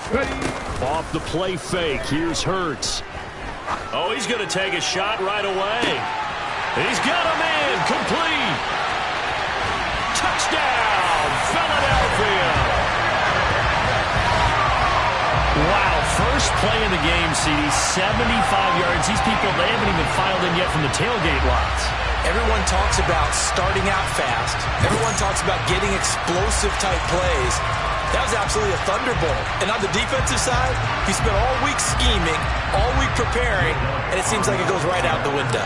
Off the play fake, here's Hurts. Oh, he's going to take a shot right away. He's got a man, complete. Touchdown, Philadelphia. Wow, first play in the game, CD, 75 yards. These people, they haven't even filed in yet from the tailgate lots. Everyone talks about starting out fast. Everyone talks about getting explosive-type plays. That was absolutely a thunderbolt. And on the defensive side, he spent all week scheming, all week preparing, and it seems like it goes right out the window.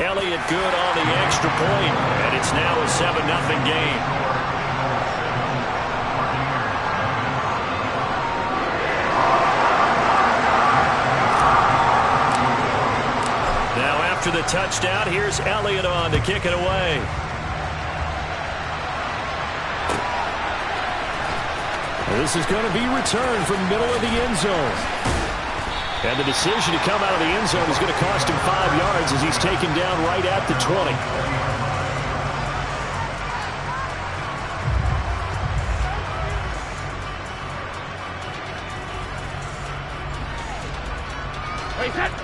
Elliott good on the extra point, and it's now a 7-0 game. Now after the touchdown, here's Elliott on to kick it away. This is going to be returned from middle of the end zone. And the decision to come out of the end zone is going to cost him 5 yards as he's taken down right at the 20.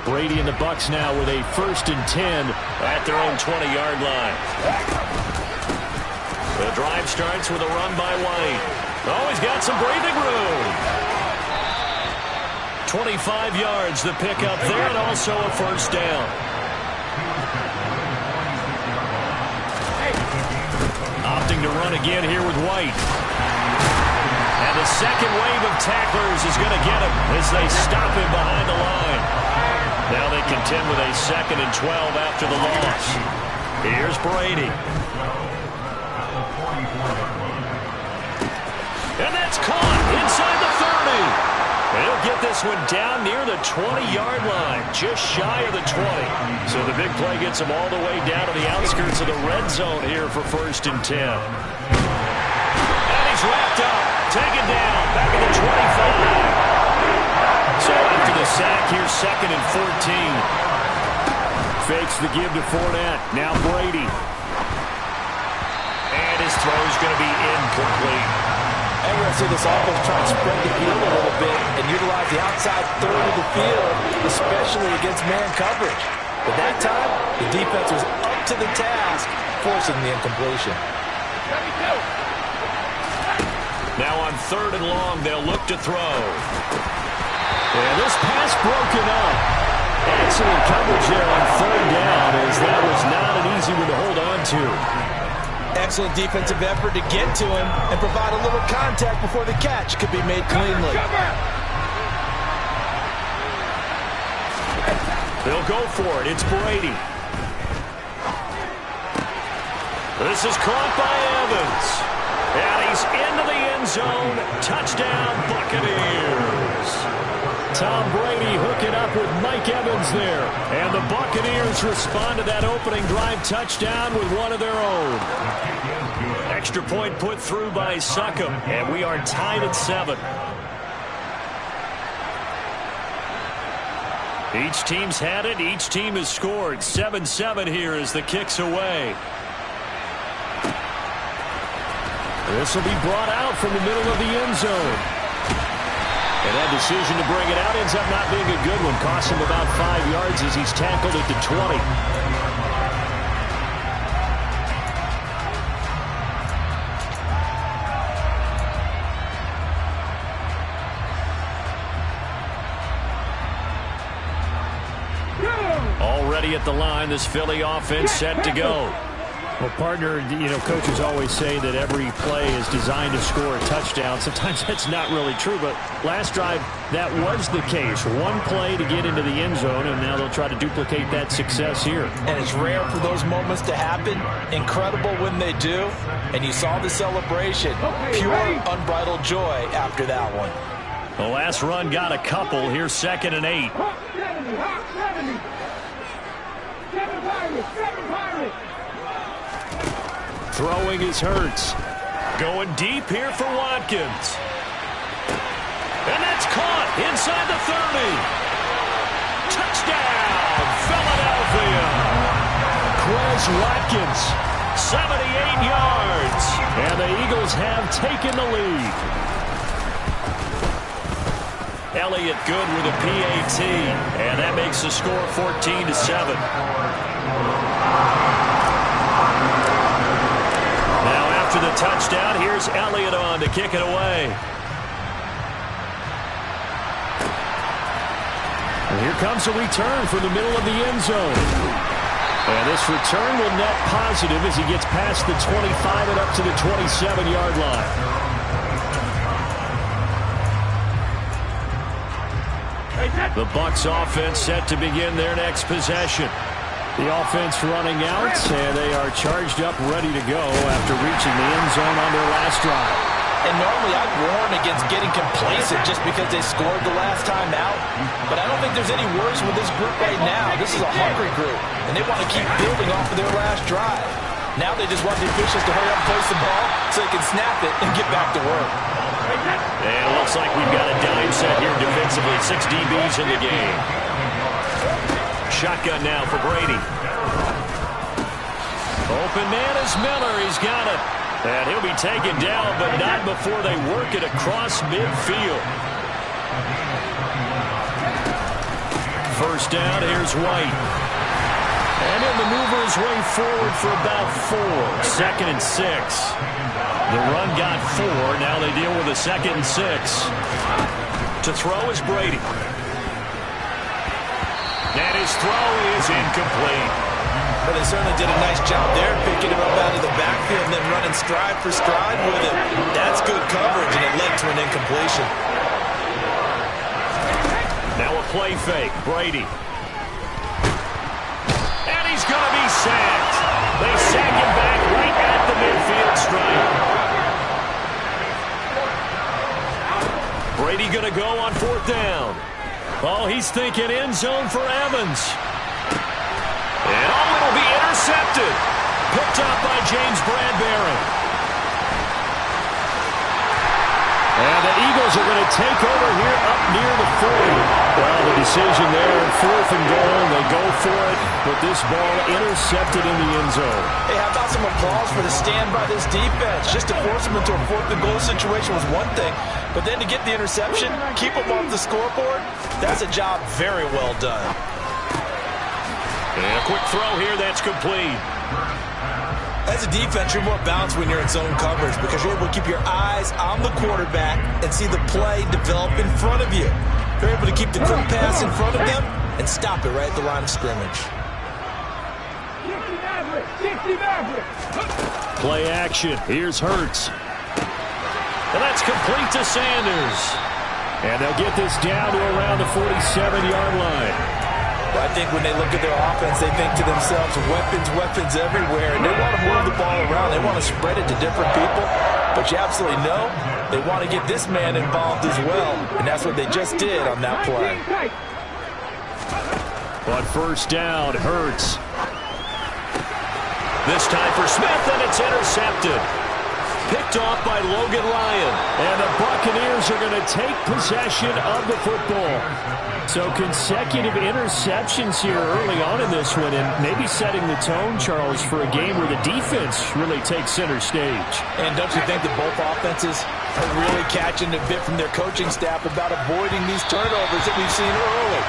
Brady and the Bucs now with a 1st and 10 at their own 20-yard line. The drive starts with a run by White. Oh, he's got some breathing room. 25 yards the pickup there, and also a 1st down. Opting to run again here with White. And the second wave of tacklers is going to get him as they stop him behind the line. Now they contend with a 2nd and 12 after the loss. Here's Brady. And that's caught inside the 30. He'll get this one down near the 20-yard line, just shy of the 20. So the big play gets him all the way down to the outskirts of the red zone here for 1st and 10. And he's wrapped up, taken down, back at the 25. So after the sack, here's 2nd and 14. Fakes the give to Fournette. Now Brady. And his throw's going to be incomplete. And we're going to see this offense try and spread the field a little bit and utilize the outside third of the field, especially against man coverage. But that time, the defense was up to the task, forcing the incompletion. Now on 3rd and long, they'll look to throw. And this pass broken up. Excellent coverage there on 3rd down, as that was not an easy one to hold on to. Excellent defensive effort to get to him and provide a little contact before the catch could be made cleanly. They'll go for it. It's Brady. This is caught by Evans. And he's into the end zone. Touchdown, Buccaneers. Tom Brady hooking up with Mike Evans there. And the Buccaneers respond to that opening drive touchdown with one of their own. Extra point put through by Succop, and we are tied at 7. Each team's had it. Each team has scored. 7-7 here as the kick's away. This will be brought out from the middle of the end zone. And that decision to bring it out ends up not being a good one. Costs him about 5 yards as he's tackled at the 20. Already at the line, this Philly offense set to go. Well, partner, coaches always say that every play is designed to score a touchdown. Sometimes that's not really true, but last drive, that was the case. One play to get into the end zone, and now they'll try to duplicate that success here. And it's rare for those moments to happen. Incredible when they do. And you saw the celebration. Pure, unbridled joy after that one. The last run got a couple. Here's 2nd and 8. Throwing is Hurts. Going deep here for Watkins. And that's caught inside the 30. Touchdown, Philadelphia. Quez Watkins 78 yards. And the Eagles have taken the lead. Elliott good with a PAT. And that makes the score 14-7. Now after the touchdown, here's Elliott on to kick it away. And here comes a return from the middle of the end zone. And this return will net positive as he gets past the 25 and up to the 27-yard line. The Bucs offense set to begin their next possession. The offense running out, and they are charged up, ready to go after reaching the end zone on their last drive. And normally I'd warn against getting complacent just because they scored the last time out. But I don't think there's any worries with this group right now. This is a hungry group, and they want to keep building off of their last drive. Now they just want the officials to hurry up and place the ball so they can snap it and get back to work. And it looks like we've got a dime set here defensively. 6 DBs in the game. Shotgun now for Brady. Open man is Miller. He's got it. And he'll be taken down, but not before they work it across midfield. First down, here's White. And he'll maneuver his way forward for about 4. 2nd and 6. The run got 4. Now they deal with a 2nd and 6. To throw is Brady. And his throw is incomplete. But they certainly did a nice job there, picking him up out of the backfield and then running stride for stride with him. That's good coverage, and it led to an incompletion. Now a play fake. Brady. And he's going to be sacked. They sack him back right at the midfield stripe. Brady going to go on 4th down. Oh, he's thinking end zone for Evans. And oh, it'll be intercepted. Picked up by James Bradbury. And the Eagles are going to take over here up near the 40. Well, the decision there, 4th and goal. They go for it, but this ball intercepted in the end zone. Hey, how about some applause for the stand by this defense? Just to force them into a 4th and goal situation was one thing, but then to get the interception, keep them off the scoreboard, that's a job very well done. And a quick throw here, that's complete. As a defense, you're more balanced when you're in zone coverage because you're able to keep your eyes on the quarterback and see the play develop in front of you. You're able to keep the quick pass in front of them and stop it right at the line of scrimmage. Play action. Here's Hurts. And that's complete to Sanders. And they'll get this down to around the 47-yard line. I think when they look at their offense, they think to themselves, weapons, weapons everywhere. And they want to move the ball around. They want to spread it to different people. But you absolutely know they want to get this man involved as well. And that's what they just did on that play. But first down, Hurts. This time for Smith, and it's intercepted. Picked off by Logan Ryan. And the Buccaneers are going to take possession of the football. So consecutive interceptions here early on in this one, and maybe setting the tone, Charles, for a game where the defense really takes center stage. And don't you think that both offenses are really catching a bit from their coaching staff about avoiding these turnovers that we've seen early?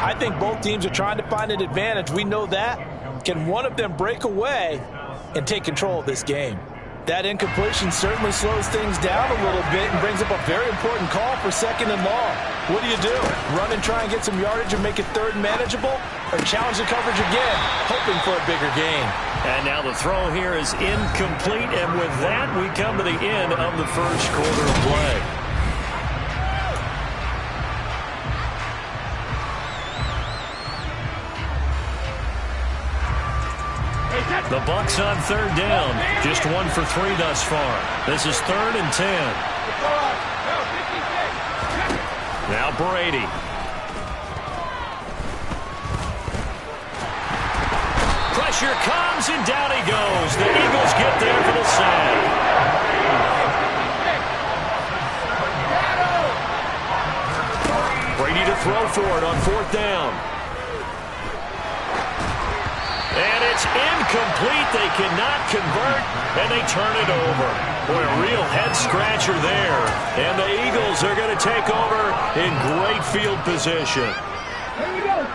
I think both teams are trying to find an advantage. We know that. Can one of them break away and take control of this game? That incompletion certainly slows things down a little bit and brings up a very important call for 2nd and long. What do? Run and try and get some yardage and make it 3rd and manageable? Or challenge the coverage again, hoping for a bigger gain? And now the throw here is incomplete, and with that, we come to the end of the first quarter of play. The Bucs on 3rd down. Just 1 for 3 thus far. This is 3rd and 10. Now Brady. Pressure comes, and down he goes. The Eagles get there for the sack. Brady to throw for it on 4th down. And it's incomplete. incomplete. They cannot convert, and they turn it over. Boy, a real head-scratcher there. And the Eagles are going to take over in great field position. Here we go.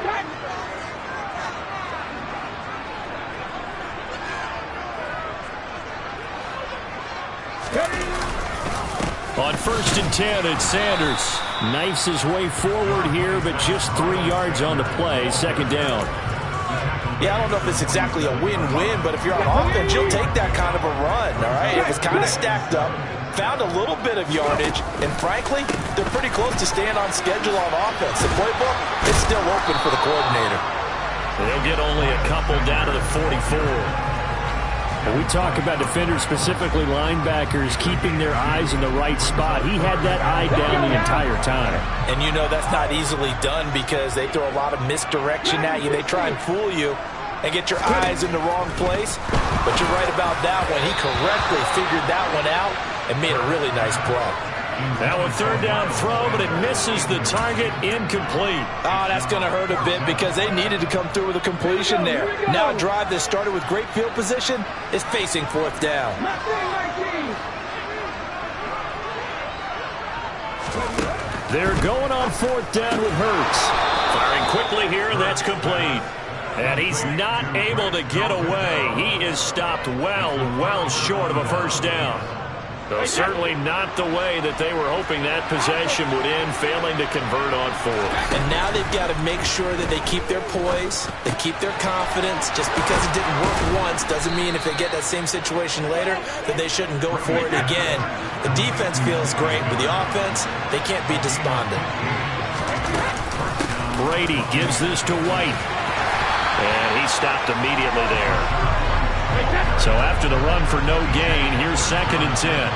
On 1st and 10, it's Sanders. Knifes his way forward here, but just 3 yards on the play. 2nd down. Yeah, I don't know if it's exactly a win-win, but if you're on offense, you'll take that kind of a run, all right? It was kind of stacked up, found a little bit of yardage, and frankly, they're pretty close to staying on schedule on offense. The playbook is still open for the coordinator. They'll get only a couple down to the 44. When we talk about defenders, specifically linebackers, keeping their eyes in the right spot, he had that eye down the entire time. And you know that's not easily done because they throw a lot of misdirection at you. They try and fool you and get your eyes in the wrong place. But you're right about that one. He correctly figured that one out and made a really nice play. Now a 3rd down throw, but it misses the target, incomplete. Oh, that's going to hurt a bit because they needed to come through with a completion there. Now a drive that started with great field position is facing 4th down. They're going on 4th down with Hurts. Firing quickly here, and that's complete. And he's not able to get away. He is stopped well short of a 1st down. So certainly not the way that they were hoping that possession would end, failing to convert on 4th. And now they've got to make sure that they keep their poise, they keep their confidence. Just because it didn't work once doesn't mean if they get that same situation later that they shouldn't go for it again. The defense feels great, but the offense, they can't be despondent. Brady gives this to White. And he stopped immediately there. So after the run for no gain, here's 2nd and 10.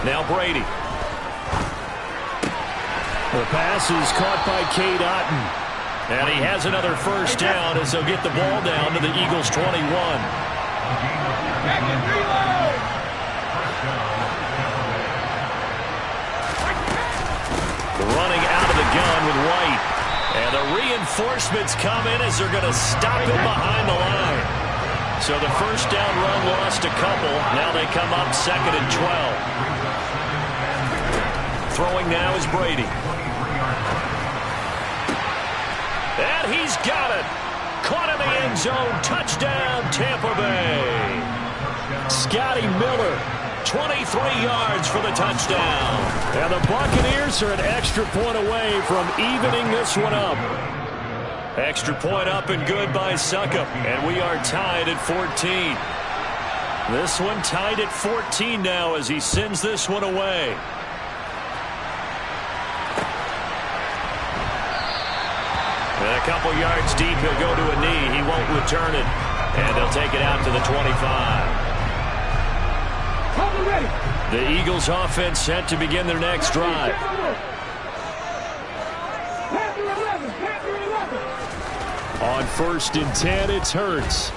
Now Brady. The pass is caught by Cade Otton. And he has another 1st down as they'll get the ball down to the Eagles' 21. Running out of the gun with White. And the reinforcements come in as they're going to stop him behind the line. So the 1st down run lost a couple. Now they come up 2nd and 12. Throwing now is Brady. And he's got it. Caught in the end zone. Touchdown, Tampa Bay. Scotty Miller. 23 yards for the touchdown. And the Buccaneers are an extra point away from evening this one up. Extra point up and good by Succop. And we are tied at 14. This one tied at 14 now as he sends this one away. And a couple yards deep, he'll go to a knee. He won't return it. And they'll take it out to the 25. The Eagles offense set to begin their next drive. On 1st and 10, it's Hurts.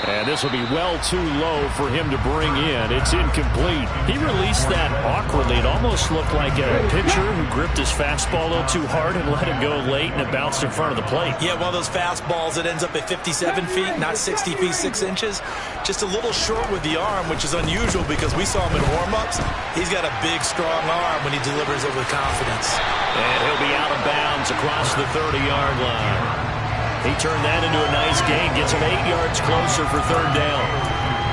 And this will be well too low for him to bring in. It's incomplete. He released that awkwardly. It almost looked like a pitcher who gripped his fastball a little too hard and let it go late, and it bounced in front of the plate. Yeah, one of those fastballs that ends up at 57 feet, not 60 feet, 6 inches. Just a little short with the arm, which is unusual because we saw him in warm-ups. He's got a big, strong arm when he delivers it with confidence. And he'll be out of bounds across the 30-yard line. He turned that into a nice gain, gets him 8 yards closer for 3rd down.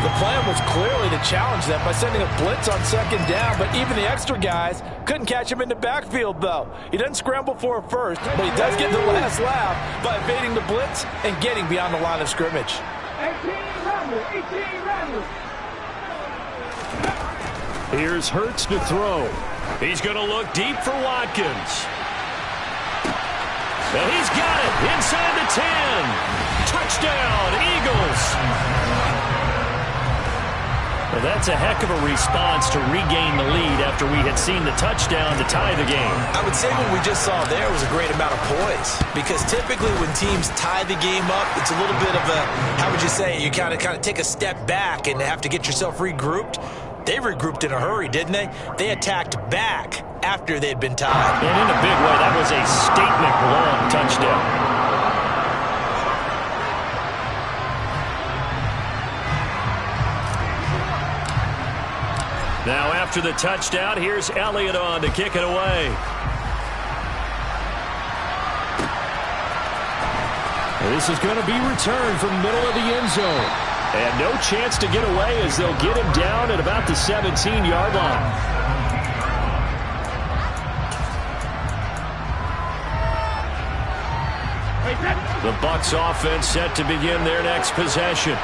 The plan was clearly to challenge them by sending a blitz on 2nd down, but even the extra guys couldn't catch him in the backfield, though. He doesn't scramble for a first, but he does get the last laugh by evading the blitz and getting beyond the line of scrimmage. 18 Here's Hurts to throw. He's going to look deep for Watkins. And he's got it inside the 10. Touchdown, Eagles. Well, that's a heck of a response to regain the lead after we had seen the touchdown to tie the game. I would say what we just saw there was a great amount of poise, because typically when teams tie the game up, it's a little bit of a, how would you say, you kind of take a step back and have to get yourself regrouped. They regrouped in a hurry, didn't they? They attacked back after they'd been tied. And in a big way, that was a statement long touchdown. Now after the touchdown, here's Elliott on to kick it away. This is going to be returned from middle of the end zone. And no chance to get away as they'll get him down at about the 17-yard line. The Bucs offense set to begin their next possession.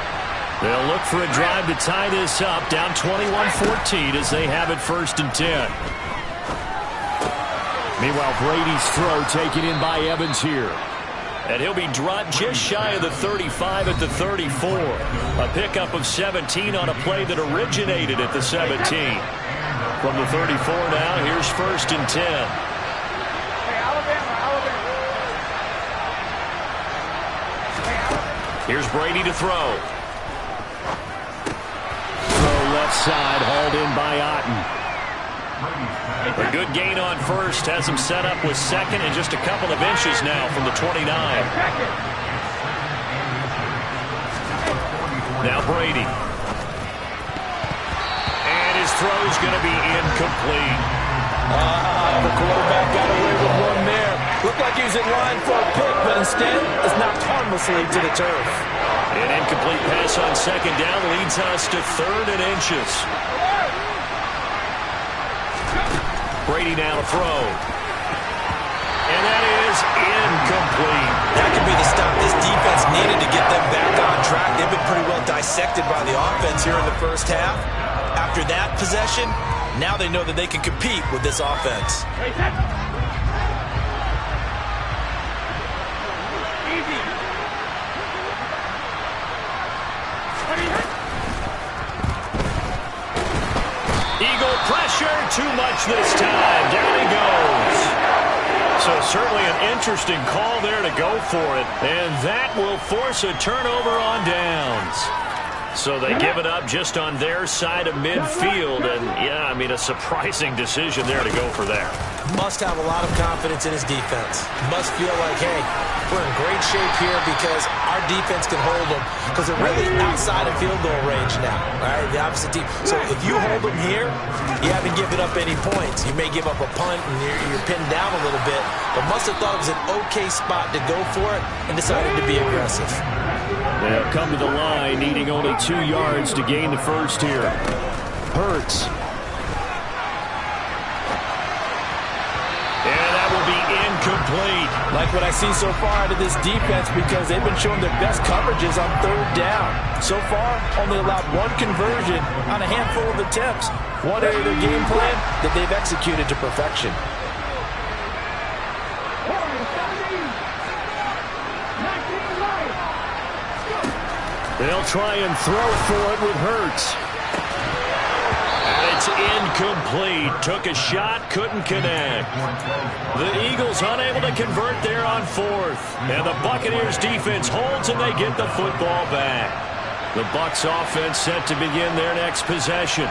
They'll look for a drive to tie this up, down 21-14 as they have it 1st and 10. Meanwhile, Brady's throw taken in by Evans here. And he'll be dropped just shy of the 35 at the 34. A pickup of 17 on a play that originated at the 17. From the 34 now, here's 1st and 10. Here's Brady to throw. Left side, hauled in by Otten. A good gain on 1st has him set up with 2nd and just a couple of inches now from the 29. Now Brady. And his throw's going to be incomplete. The quarterback got away with one there. Looked like he was in line for a pick, but instead it's knocked harmlessly to the turf. An incomplete pass on 2nd down leads us to 3rd and inches. Brady now to throw. And that is incomplete. That could be the stop this defense needed to get them back on track. They've been pretty well dissected by the offense here in the 1st half. After that possession, now they know that they can compete with this offense. Eagle pressure, too much this time. Down he goes. So certainly an interesting call there to go for it. And that will force a turnover on downs. So they give it up just on their side of midfield. And, yeah, I mean, a surprising decision there to go for that. Must have a lot of confidence in his defense. Must feel like, hey, we're in great shape here because our defense can hold them. Because they're really outside of field goal range now. All right, the opposite team. So if you hold them here, you haven't given up any points. You may give up a punt and you're pinned down a little bit. But must have thought it was an okay spot to go for it and decided to be aggressive. They'll come to the line, needing only 2 yards to gain the 1st here. Hurts. And that will be incomplete. Like what I see so far out of this defense because they've been showing their best coverages on 3rd down. So far, only allowed 1 conversion on a handful of attempts. One area of their game plan that they've executed to perfection. They'll try and throw for it with Hurts. And it's incomplete. Took a shot, couldn't connect. The Eagles unable to convert there on 4th. And the Buccaneers defense holds and they get the football back. The Bucs offense set to begin their next possession.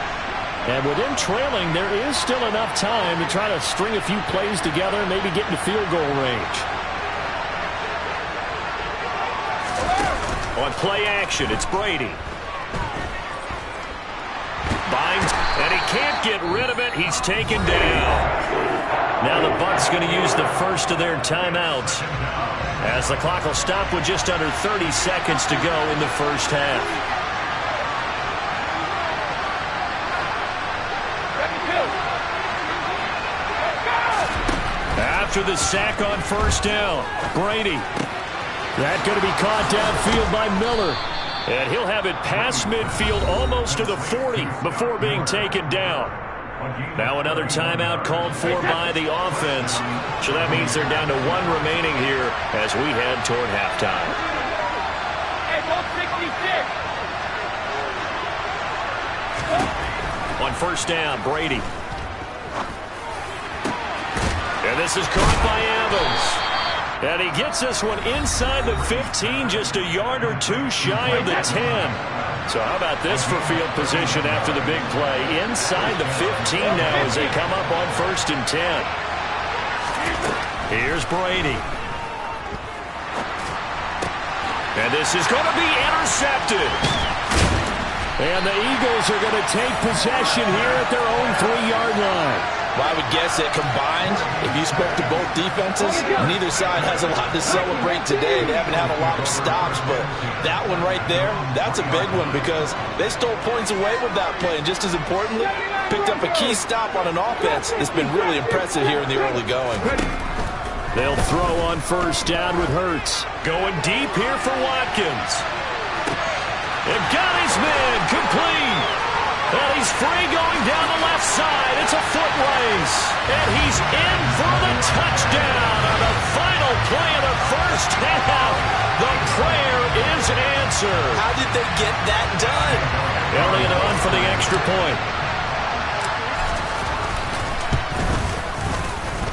And with them trailing, there is still enough time to try to string a few plays together and maybe get into field goal range. On play action, it's Brady. Binds, and he can't get rid of it. He's taken down. Now the Bucs going to use the first of their timeouts as the clock will stop with just under 30 seconds to go in the 1st half. After the sack on 1st down, Brady. That going to be caught downfield by Miller. And he'll have it past midfield almost to the 40 before being taken down. Now another timeout called for by the offense. So that means they're down to 1 remaining here as we head toward halftime. On 1st down, Brady. And this is caught by Evans. And he gets this one inside the 15, just a yard or 2 shy of the 10. So how about this for field position after the big play? Inside the 15 now as they come up on 1st and 10. Here's Brady. And this is going to be intercepted. And the Eagles are going to take possession here at their own 3-yard line. Well, I would guess that combined, if you spoke to both defenses, neither side has a lot to celebrate today. They haven't had a lot of stops, but that one right there, that's a big one because they stole points away with that play. And just as importantly, picked up a key stop on an offense that's been really impressive here in the early going. They'll throw on 1st down with Hurts. Going deep here for Watkins. They've got his man complete. And he's free going down the left side. It's a foot race. And he's in for the touchdown on the final play of the 1st half. The prayer is answered. How did they get that done? Elliott on for the extra point.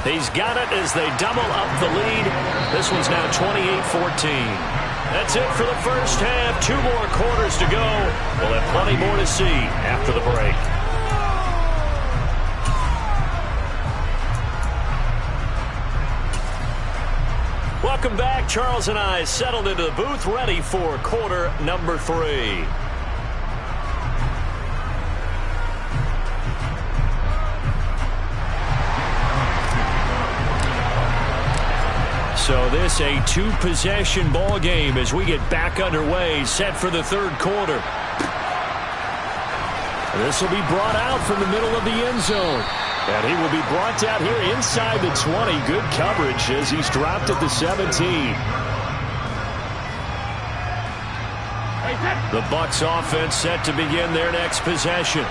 He's got it as they double up the lead. This one's now 28-14. That's it for the 1st half. 2 more quarters to go. We'll have plenty more to see after the break. Welcome back. Charles and I settled into the booth, ready for quarter number 3. So this a 2-possession ball game as we get back underway, set for the 3rd quarter. This will be brought out from the middle of the end zone. And he will be brought down here inside the 20. Good coverage as he's dropped at the 17. The Bucs offense set to begin their next possession.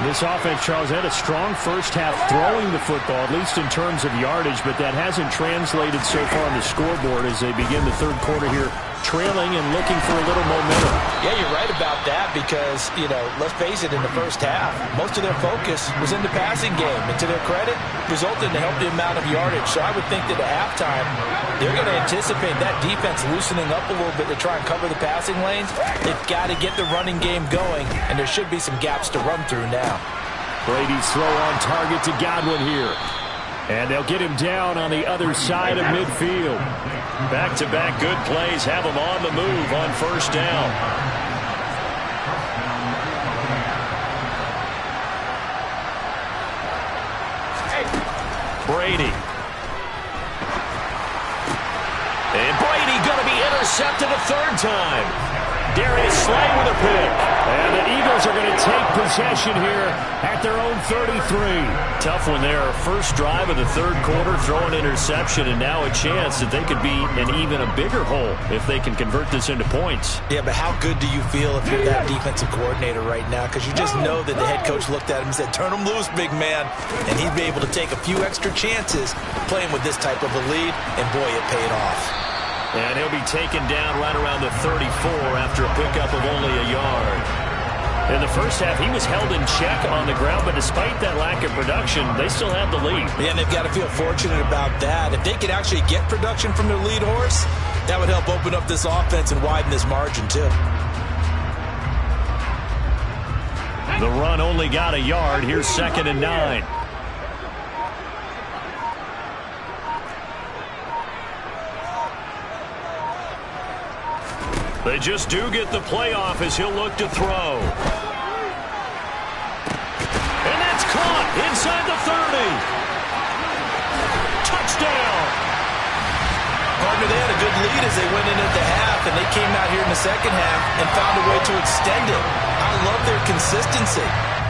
This offense, Charles, had a strong 1st half throwing the football, at least in terms of yardage, but that hasn't translated so far on the scoreboard as they begin the 3rd quarter here, trailing and looking for a little momentum. Yeah, you're right about that because, let's face it, in the 1st half, most of their focus was in the passing game. And to their credit, resulted in a healthy amount of yardage. So I would think that at halftime, they're going to anticipate that defense loosening up a little bit to try and cover the passing lanes. They've got to get the running game going, and there should be some gaps to run through now. Brady's throw on target to Godwin here. And they'll get him down on the other side of midfield. Back-to-back good plays have him on the move on 1st down. Brady. And Brady going to be intercepted a 3rd time. Darius Slay with a pick. And the Eagles are going to take possession here at their own 33. Tough one there. 1st drive of the 3rd quarter, throw an interception, and now a chance that they could be in even a bigger hole if they can convert this into points. Yeah, but how good do you feel if you're that defensive coordinator right now? Because you just know that the head coach looked at him and said, turn him loose, big man. And he'd be able to take a few extra chances playing with this type of a lead, and boy, it paid off. And he'll be taken down right around the 34 after a pickup of only a yard. In the 1st half, he was held in check on the ground, but despite that lack of production, they still have the lead. Yeah, and they've got to feel fortunate about that. If they could actually get production from their lead horse, that would help open up this offense and widen this margin, too. The run only got a yard. Here's 2nd and 9. They just do get the play off as he'll look to throw. And that's caught inside the 30. Touchdown. Partner, they had a good lead as they went in at the half, and they came out here in the 2nd half and found a way to extend it. I love their consistency.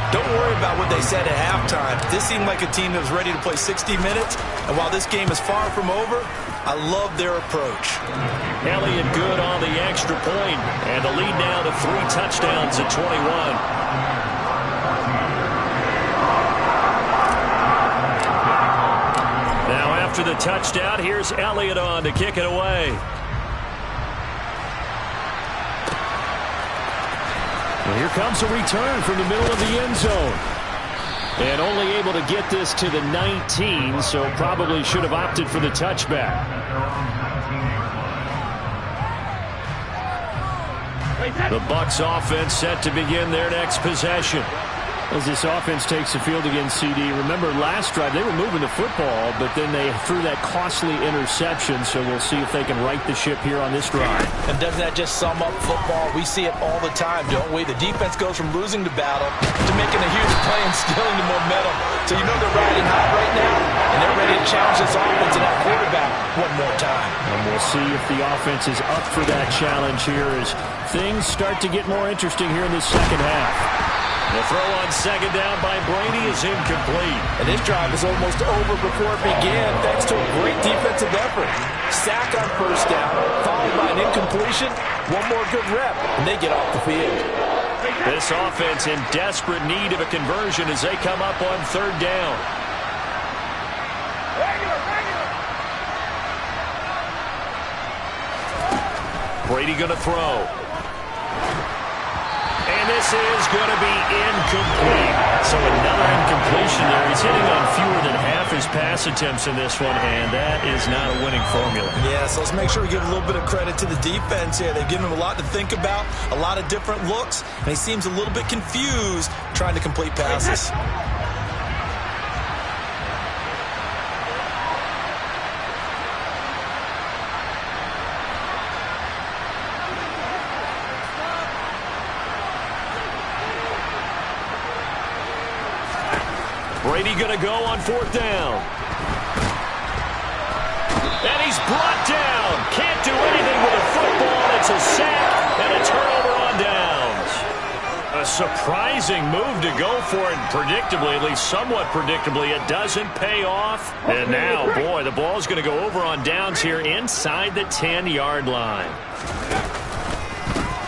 Don't worry about what they said at halftime. This seemed like a team that was ready to play 60 minutes, and while this game is far from over, I love their approach. Elliott good on the extra point, and the lead now to 3 touchdowns at 21. Now after the touchdown, here's Elliott on to kick it away. Well, here comes a return from the middle of the end zone. And only able to get this to the 19, so probably should have opted for the touchback. The Bucs offense set to begin their next possession. As this offense takes the field against CD, remember last drive they were moving the football, but then they threw that costly interception, so we'll see if they can right the ship here on this drive. And doesn't that just sum up football? We see it all the time, don't we? The defense goes from losing the battle to making a huge play and stealing the momentum. So you know they're riding hot right now, and they're ready to challenge this offense and that quarterback one more time. And we'll see if the offense is up for that challenge here as things start to get more interesting here in this second half. The throw on second down by Brady is incomplete. And this drive is almost over before it began thanks to a great defensive effort. Sack on first down, followed by an incompletion. One more good rep, and they get off the field. This offense in desperate need of a conversion as they come up on third down. Brady going to throw. And this is going to be incomplete. So another incompletion there. He's hitting on fewer than half his pass attempts in this one, and that is not a winning formula. Yeah, so let's make sure we give a little bit of credit to the defense here. They've given him a lot to think about, a lot of different looks, and he seems a little bit confused trying to complete passes. Brady going to go on fourth down. And he's brought down. Can't do anything with a football. It's a sack and a turnover on downs. A surprising move to go for it predictably, at least somewhat predictably. It doesn't pay off. And now, boy, the ball's going to go over on downs here inside the 10-yard line.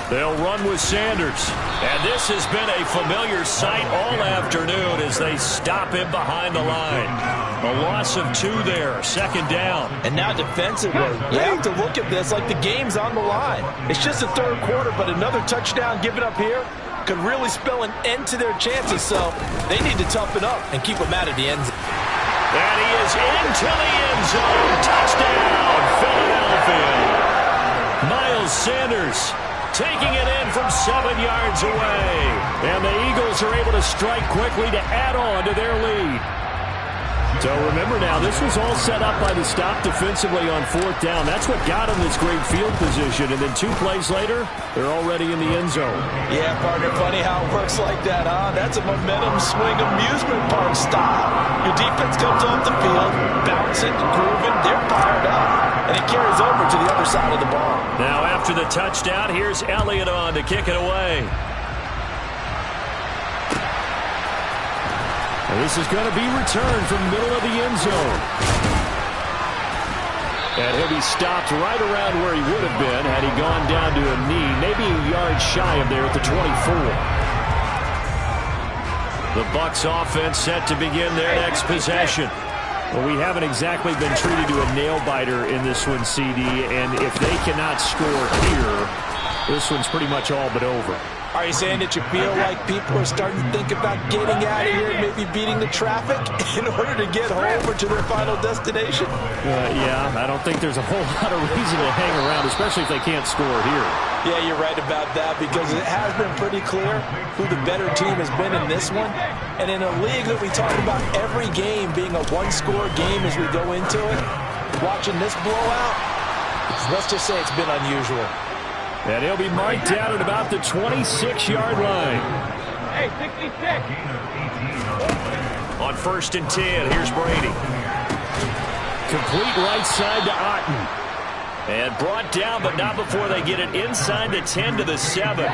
They'll run with Sanders. And this has been a familiar sight all afternoon as they stop him behind the line. A loss of 2 there, second down. And now defensively, you have to look at this like the game's on the line. It's just the third quarter, but another touchdown given up here could really spell an end to their chances. So they need to toughen up and keep them out of the end zone. And he is into the end zone. Touchdown, Philadelphia. Miles Sanders taking it in from 7 yards away. And the Eagles are able to strike quickly to add on to their lead. So remember now, this was all set up by the stop defensively on fourth down. That's what got them this great field position. And then 2 plays later, they're already in the end zone. Yeah, partner, funny how it works like that, huh? That's a momentum swing amusement park style. Your defense comes off the field, bouncing, grooving, they're fired up. And it carries over to the other side of the ball. Now after the touchdown, here's Elliott on to kick it away. And this is going to be returned from the middle of the end zone. And he'll be stopped right around where he would have been had he gone down to a knee, maybe a yard shy of there at the 24. The Bucs offense set to begin their next possession. Well, we haven't exactly been treated to a nail-biter in this one, CD, and if they cannot score here, this one's pretty much all but over. Are you saying that you feel like people are starting to think about getting out of here, maybe beating the traffic in order to get home or to their final destination? Yeah, I don't think there's a whole lot of reason to hang around, especially if they can't score here. Yeah, you're right about that because it has been pretty clear who the better team has been in this one. And in a league that we talk about every game being a one-score game as we go into it, watching this blowout, let's just say it's been unusual. And he'll be marked down at about the 26-yard line. Hey, 66. On first and 10, here's Brady. Complete right side to Otten. And brought down, but not before they get it inside the 10 to the 7.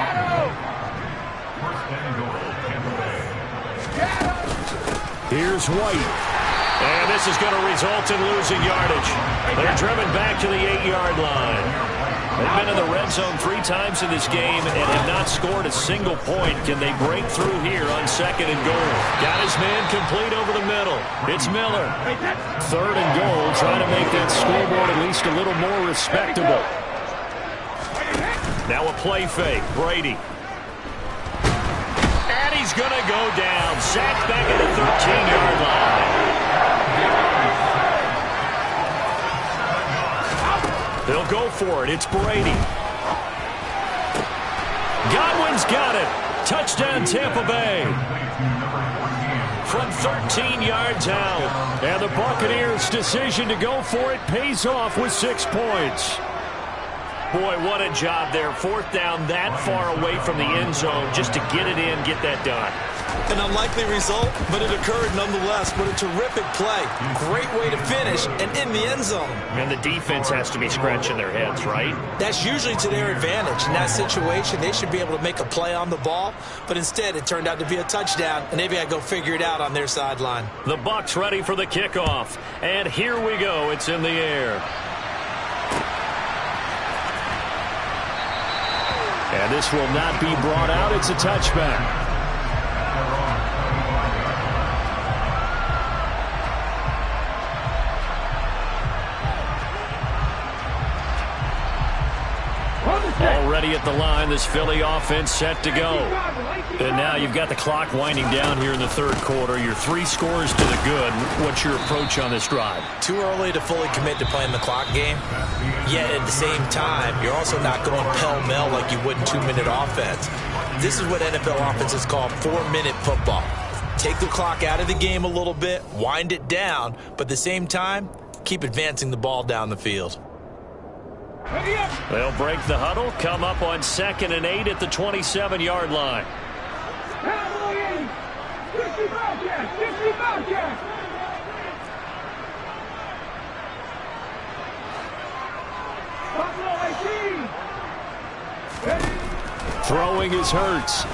Here's White. And this is going to result in losing yardage. They're driven back to the 8-yard line. They've been in the red zone 3 times in this game and have not scored a single point. Can they break through here on second and goal? Got his man complete over the middle. It's Miller. Third and goal, trying to make that scoreboard at least a little more respectable. Now a play fake. Brady. And he's going to go down. Sacked back at the 13-yard line. They'll go for it. It's Brady. Godwin's got it. Touchdown, Tampa Bay. From 13 yards out. And the Buccaneers' decision to go for it pays off with 6 points. Boy, what a job there. 4th down that far away from the end zone just to get it in, get that done. An unlikely result, but it occurred nonetheless. What a terrific play. Great way to finish and in the end zone. And the defense has to be scratching their heads, right? That's usually to their advantage. In that situation, they should be able to make a play on the ball, but instead it turned out to be a touchdown, and they've got to go figure it out on their sideline. The Bucs ready for the kickoff, and here we go. It's in the air. And this will not be brought out. It's a touchback. Already at the line, this Philly offense set to go. And now you've got the clock winding down here in the 3rd quarter. Your 3 scores to the good. What's your approach on this drive? Too early to fully commit to playing the clock game. Yet at the same time, you're also not going pell-mell like you would in 2-minute offense. This is what NFL offenses call 4-minute football. Take the clock out of the game a little bit, wind it down, but at the same time, keep advancing the ball down the field. They'll break the huddle, come up on 2nd and 8 at the 27-yard line. Throwing is Hurts.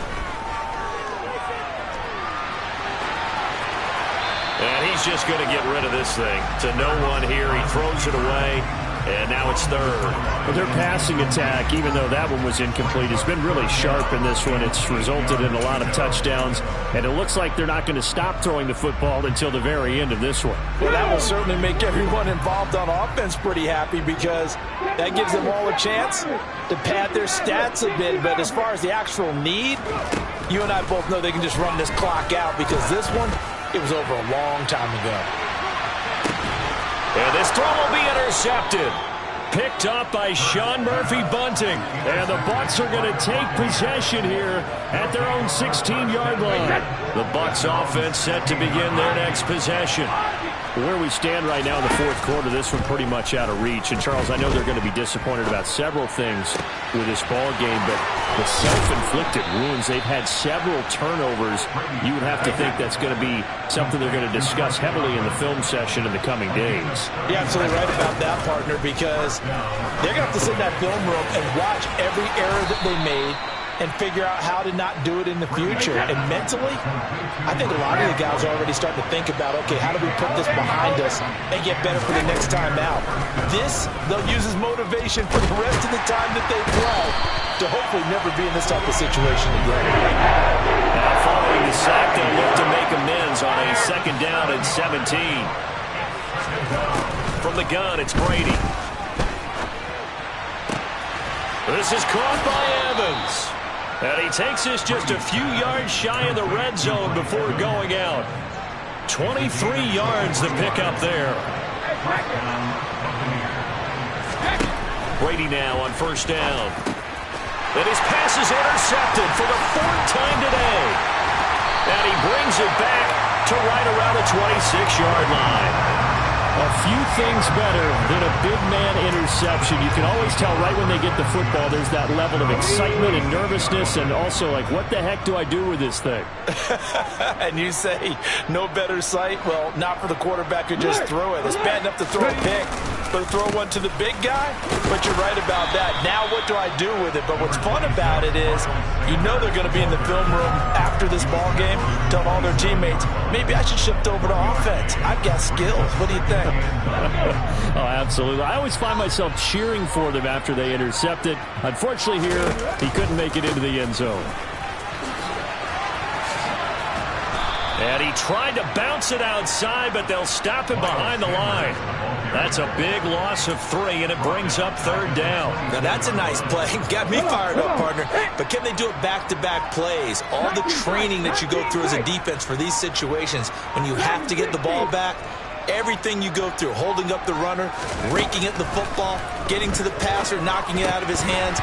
And he's just going to get rid of this thing. To no one here. He throws it away. And now it's 3rd. Well, their passing attack, even though that one was incomplete, has been really sharp in this one. It's resulted in a lot of touchdowns, and it looks like they're not going to stop throwing the football until the very end of this one. Well, that will certainly make everyone involved on offense pretty happy because that gives them all a chance to pad their stats a bit. But as far as the actual need, you and I both know they can just run this clock out because this one, it was over a long time ago. And this throw will be intercepted. Picked up by Sean Murphy-Bunting. And the Bucs are going to take possession here at their own 16-yard line. The Bucs offense set to begin their next possession. Where we stand right now in the 4th quarter, this one pretty much out of reach. And, Charles, I know they're going to be disappointed about several things with this ball game, but the self-inflicted wounds, they've had several turnovers. You would have to think that's going to be something they're going to discuss heavily in the film session in the coming days. You're absolutely right about that, partner, because they're going to have to sit in that film room and watch every error that they made and figure out how to not do it in the future. And mentally, I think a lot of the guys are already starting to think about, okay, how do we put this behind us and get better for the next time out? This, they'll use as motivation for the rest of the time that they play to hopefully never be in this type of situation again. Now following the sack, they'll look to make amends on a 2nd down and 17. From the gun, it's Brady. This is caught by Evans. And he takes this just a few yards shy of the red zone before going out. 23 yards to pick up there. Brady now on 1st down. And his pass is intercepted for the 4th time today. And he brings it back to right around the 26-yard line. A few things better than a big man interception. You can always tell right when they get the football, there's that level of excitement and nervousness and also like, what the heck do I do with this thing? And you say, no better sight? Well, not for the quarterback who just threw it. It's bad enough to throw a pick, but to throw one to the big guy? But you're right about that. Now what do I do with it? But what's fun about it is, you know they're going to be in the film room after this ball game, telling all their teammates, maybe I should shift over to offense. I've got skills. What do you think? Oh, absolutely. I always find myself cheering for them after they intercept it. Unfortunately here, he couldn't make it into the end zone. And he tried to bounce it outside, but they'll stop him behind the line. That's a big loss of 3, and it brings up 3rd down. Now, that's a nice play. Got me fired up, partner. But can they do it back-to-back plays? All the training that you go through as a defense for these situations, when you have to get the ball back, Everything you go through, holding up the runner, raking at the football, getting to the passer, knocking it out of his hands,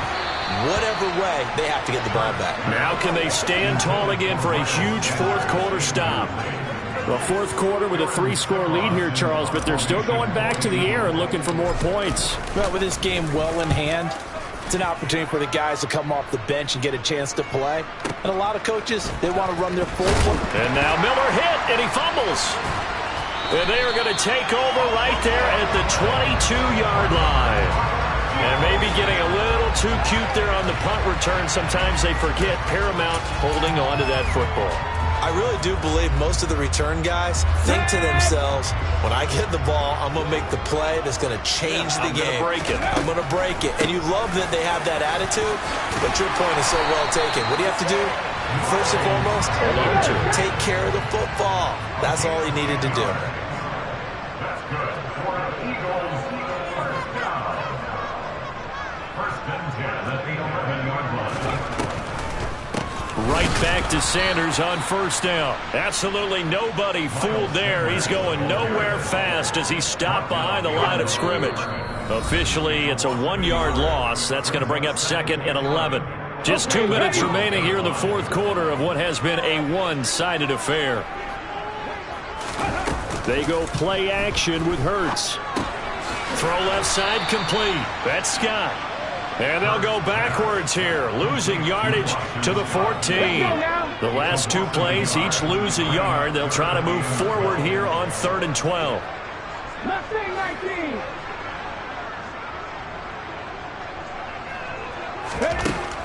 whatever way, they have to get the ball back. Now can they stand tall again for a huge fourth quarter stop? The fourth quarter with a 3-score lead here, Charles, but they're still going back to the air and looking for more points. Well, with this game well in hand, it's an opportunity for the guys to come off the bench and get a chance to play. And a lot of coaches, they want to run their full one. And now Miller hit, and he fumbles. And they are going to take over right there at the 22-yard line. And maybe getting a little too cute there on the punt return. Sometimes they forget Paramount holding on to that football. I really do believe most of the return guys think to themselves, when I get the ball, I'm going to make the play that's going to change the game. I'm going to break it. And you love that they have that attitude, but your point is so well taken. What do you have to do? First and foremost, take care of the football. That's all he needed to do. Right back to Sanders on first down. Absolutely nobody fooled there. He's going nowhere fast as he stopped behind the line of scrimmage. Officially, it's a 1-yard loss. That's going to bring up 2nd and 11. Just 2 minutes remaining here in the fourth quarter of what has been a one-sided affair. They go play action with Hurts. Throw left side complete. That's Scott. And they'll go backwards here, losing yardage to the 14. The last 2 plays each lose a yard. They'll try to move forward here on 3rd and 12. Left side 19.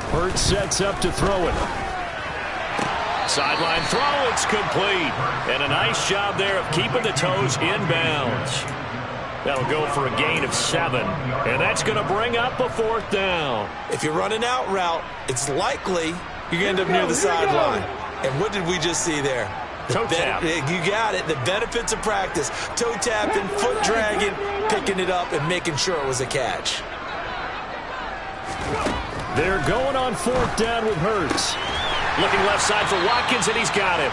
Hurts sets up to throw it. Sideline throw, it's complete. And a nice job there of keeping the toes inbounds. That'll go for a gain of 7. And that's going to bring up a 4th down. If you're running out route, it's likely you're going to end up near the sideline. And what did we just see there? Toe tap. You got it. The benefits of practice. Toe tapping, foot dragging, picking it up, and making sure it was a catch. They're going on 4th down with Hurts. Looking left side for Watkins, and he's got him.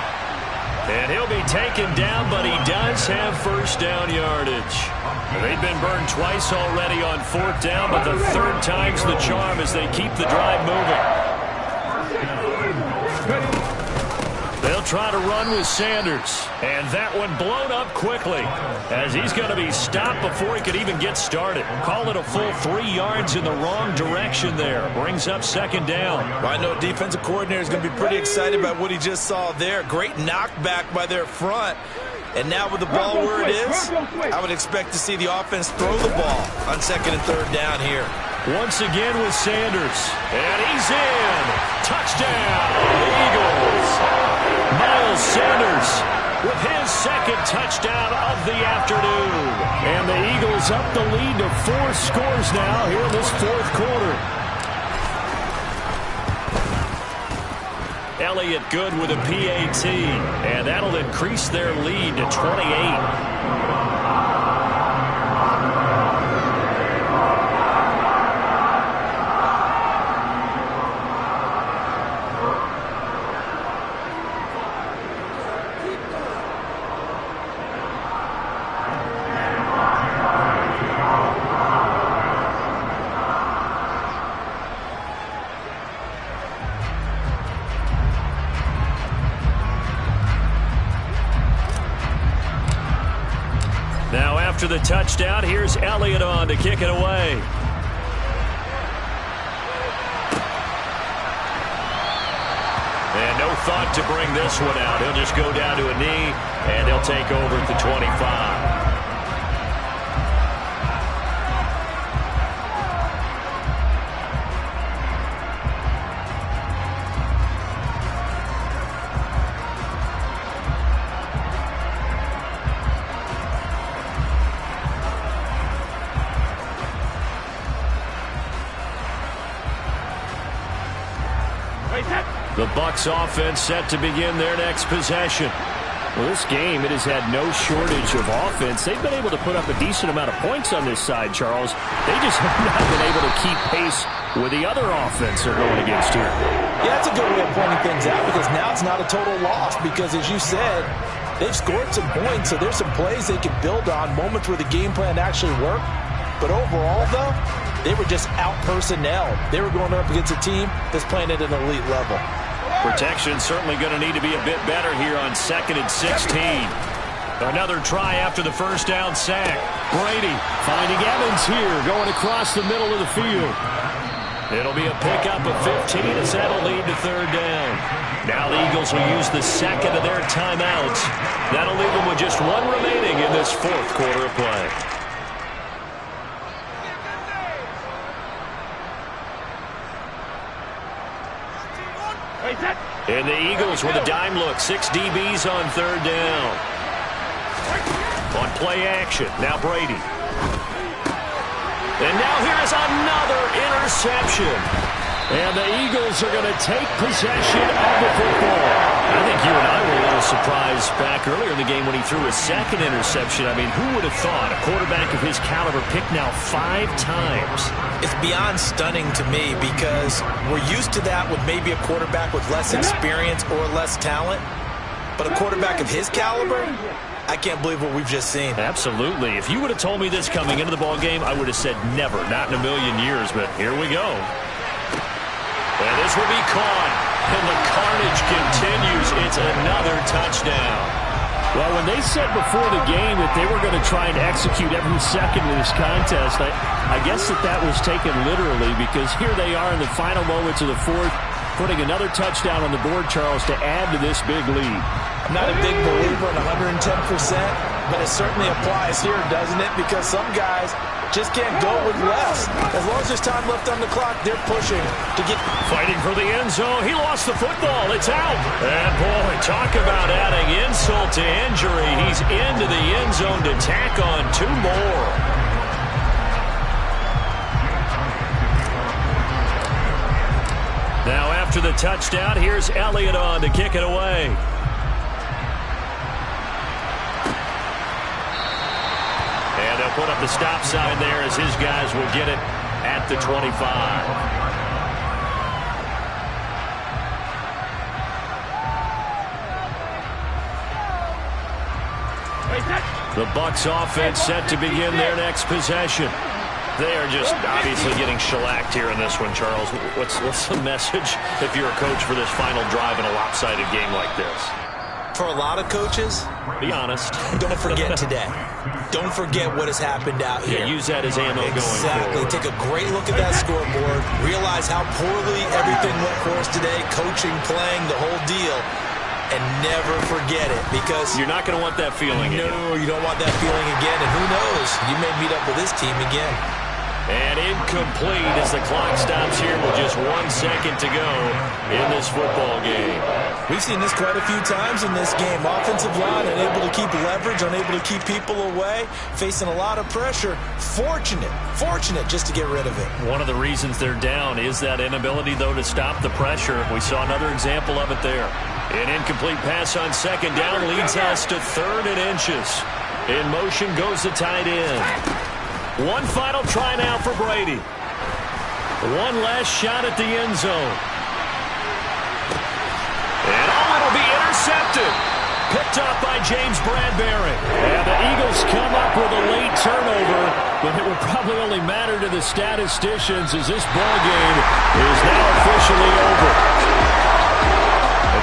And he'll be taken down, but he does have first down yardage. They've been burned twice already on 4th down, but the 3rd time's the charm as they keep the drive moving. They'll try to run with Sanders. And that one blown up quickly as he's going to be stopped before he could even get started. Call it a full 3 yards in the wrong direction there. Brings up 2nd down. Well, I know defensive coordinator is going to be pretty excited about what he just saw there. Great knockback by their front. And now with the ball where it is, I would expect to see the offense throw the ball on 2nd and 3rd down here. Once again with Sanders. And he's in. Touchdown, Eagles. Miles Sanders with his 2nd touchdown of the afternoon. And the Eagles up the lead to 4 scores now here in this 4th quarter. Elliott good with a PAT, and that'll increase their lead to 28. After the touchdown, here's Elliott on to kick it away. And no thought to bring this one out. He'll just go down to a knee, and they'll take over at the 25. The Bucs offense set to begin their next possession. Well, this game, it has had no shortage of offense. They've been able to put up a decent amount of points on this side, Charles. They just have not been able to keep pace with the other offense they're going against here. Yeah, that's a good way of pointing things out because now it's not a total loss because, as you said, They've scored some points, so there's some plays they can build on, moments where the game plan actually worked. But overall, though, they were just out-personnelled. They were going up against a team that's playing at an elite level. Protection certainly going to need to be a bit better here on 2nd and 16. Another try after the first down sack. Brady finding Evans here, going across the middle of the field. It'll be a pickup of 15 as that'll lead to 3rd down. Now the Eagles will use the second of their timeouts. That'll leave them with just one remaining in this 4th quarter of play. And the Eagles with a dime look. 6 DBs on 3rd down. On play action. Now Brady. And now here's another interception. And the Eagles are going to take possession of the football. I think you and I were a little surprised back earlier in the game when he threw his 2nd interception. I mean, who would have thought a quarterback of his caliber picked now 5 times? It's beyond stunning to me because we're used to that with maybe a quarterback with less experience or less talent. But a quarterback of his caliber, I can't believe what we've just seen. Absolutely. If you would have told me this coming into the ball game, I would have said never, not in a million years. But here we go. And this will be caught. And the carnage continues. It's another touchdown. Well, when they said before the game that they were going to try and execute every second of this contest, I guess that was taken literally, because here they are in the final moments of the 4th, putting another touchdown on the board, Charles, to add to this big lead. I'm not a big believer in 110%, but it certainly applies here, doesn't it? Because some guys just can't go with less. As long as there's time left on the clock, they're pushing to get... Fighting for the end zone. He lost the football. It's out. And, boy, talk about adding insult to injury. He's into the end zone to tack on 2 more. Now, after the touchdown, here's Elliott on to kick it away. And they'll put up the stop sign there as his guys will get it at the 25. The Bucs offense set to begin their next possession. They are just obviously getting shellacked here in this one, Charles. What's the message if you're a coach for this final drive in a lopsided game like this? For a lot of coaches, be honest. Don't forget today. Don't forget what has happened out here. Yeah, use that as ammo going forward. Take a great look at that scoreboard. Realize how poorly everything went for us today. Coaching, playing, the whole deal. And never forget it, because... You're not going to want that feeling again. No, you don't want that feeling again. And who knows? You may meet up with this team again. And incomplete as the clock stops here with just 1 second to go in this football game. We've seen this quite a few times in this game. Offensive line unable to keep leverage, unable to keep people away, facing a lot of pressure. Fortunate just to get rid of it. One of the reasons they're down is that inability, though, to stop the pressure. We saw another example of it there. An incomplete pass on 2nd down leads us to 3rd and inches. In motion goes the tight end. One final try now for Brady. One last shot at the end zone. And it'll be intercepted. Picked up by James Bradbury. And the Eagles come up with a late turnover, but it would probably only matter to the statisticians as this ball game is now officially over.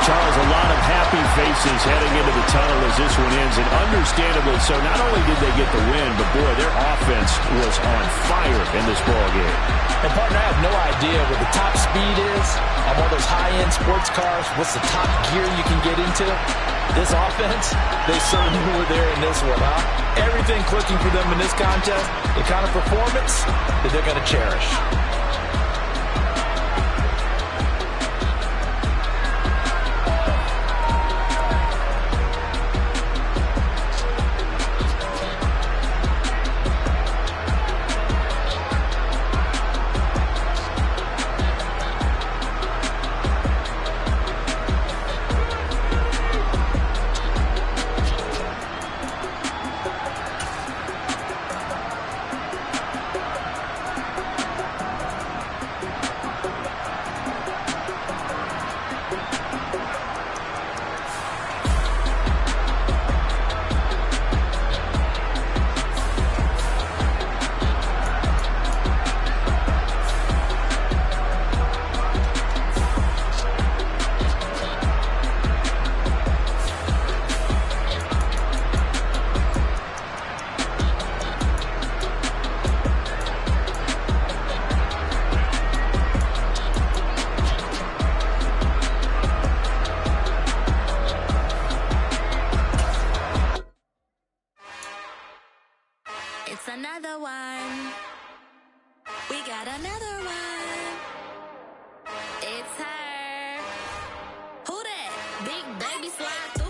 Charles, a lot of happy faces heading into the tunnel as this one ends, and understandably so. Not only did they get the win, but, boy, their offense was on fire in this ball game. And, partner, I have no idea what the top speed is on one of those high-end sports cars. What's the top gear you can get into? This offense, they certainly were there in this one, huh? Everything clicking for them in this contest, the kind of performance that they're going to cherish. one. We got another one. It's her. Who that? Big baby slide.